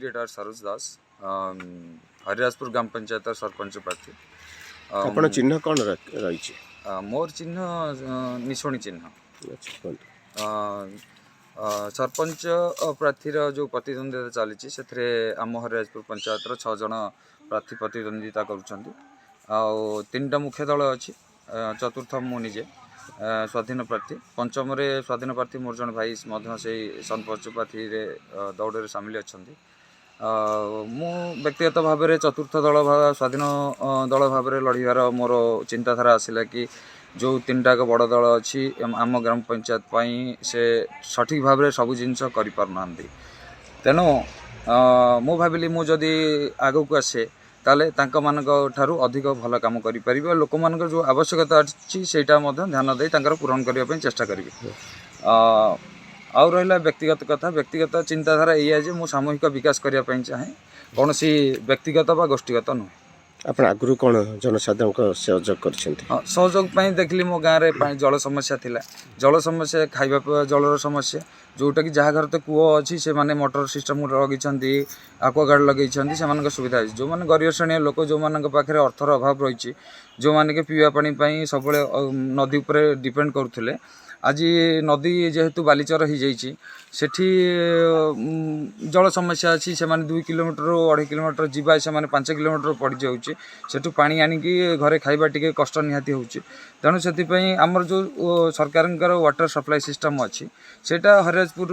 Advocate are Saroj दास हरिराजपुर ग्राम पंचायत सरपंच प्रार्थी। आपण चिन्ह कौन रही? मोर चिन्ह निशुणी चिन्ह। सरपंच प्रार्थीर जो प्रतिद्वंदिता चली से आम हरिराजपुर पंचायत 6 जन प्रार्थी प्रतिद्वंदिता कर मुख्य दल अच्छी। चतुर्थ मु निजे स्वाधीन प्रार्थी। पंचम स्वाधीन प्रार्थी मोर जन भाई से सरपंच प्रार्थी दौड़ सामिल अच्छा। मु व्यक्तिगत भाव में चतुर्थ दल स्वाधीन दल भाव में लड़ार मोर चिंताधारा आसला कि जो 3टाक बड़ दल अच्छी आम ग्राम पंचायत से सठिक भाव में सब जिनस करना। तेणु मु भाविली मुझे आग को आसे ताले ठारू अधिक भल काम कर लोक मान जो आवश्यकता अच्छी से ध्यान दे पूरण करने चेष्टा करी। आउ रहा व्यक्तिगत कथा व्यक्तिगत चिंताधारा ये जे मु सामूहिक विकास करने चाहे कौन सी व्यक्तिगत बा गोष्ठीगत नुहे। आप आगु कौन जनसाधारण को सहयोग कर सहयोग देखली मो गाँव में जल समस्या थिला। जल समस्या खाइबा जलर समस्या जोटा कि जहाँ घर तो कूह अच्छी से माने मोटर सिस्टम लगे आक्वागार्ड लगे से सुविधा जो मैंने गरीब श्रेणी लोक जो मान पाखे अर्थर अभाव रही जो मैंने कि पीवा पानी सब नदी पर डिपेंड करुले। आज नदी जेहेतु बालीचर हो जाइए सेठी जल समस्या अच्छी से 2 किलोमीटर 2.5 किलोमीटर जीवा से 5 किलोमीटर पड़ जाऊँचे सेठू पानी आनिकी घरे खाइबा टिके कष्ट निहाती होची। तेणु से आमर जो सरकार वाटर सप्लाई सिस्टम अच्छी सेटा हरिराजपुर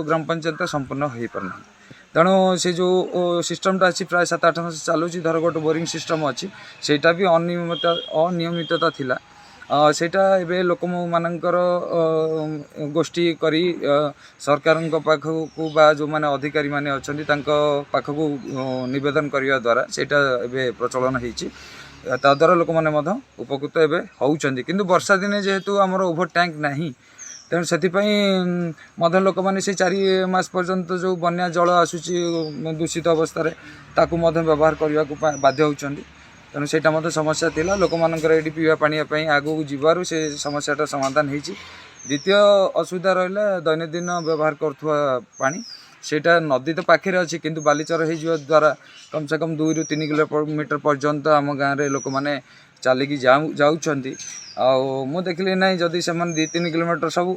ग्राम पंचायत संपूर्ण हो पारना। तेणु से जो सिस्टमटा अच्छी प्राय 7-8 मास चलुची धर गोटे बोरिंग सिस्टम अच्छी सेटा भी अनियमितता थिला। सेटा एबे लोक मानकर गोष्ठी करी सरकार पाखक बा जो माने अधिकारी माने अच्छी पाखक निवेदन करने द्वारा सेटा एबे प्रचलन होती। द्वारा लोक मैंने उपकृत एवं होती किंतु वर्षा दिने जेहेतु आमर ओभर टैंक नहीं तेणु से लोक मैंने से 4 मास पर्यंत जो बन्या जल आसूची दूषित अवस्था ताकू व्यवहार करने को बाध्य होती। तेणु से समस्या थिला लोक मानकर ये पीवा पानी आगू जीवार से समस्याटा समाधान होती। द्वितीय असुविधा रहा दैनंदिन व्यवहार करुवा पानी सेटा नदी तो पाखे अच्छी किंतु बालीचर हो द्वारा कम से कम 2 ରୁ 3 किलोमीटर पर्यंत आम गाँव में लोक मैंने चलिकी जाऊँ। मु देखिली ना जदि से 2-3 किलोमीटर सब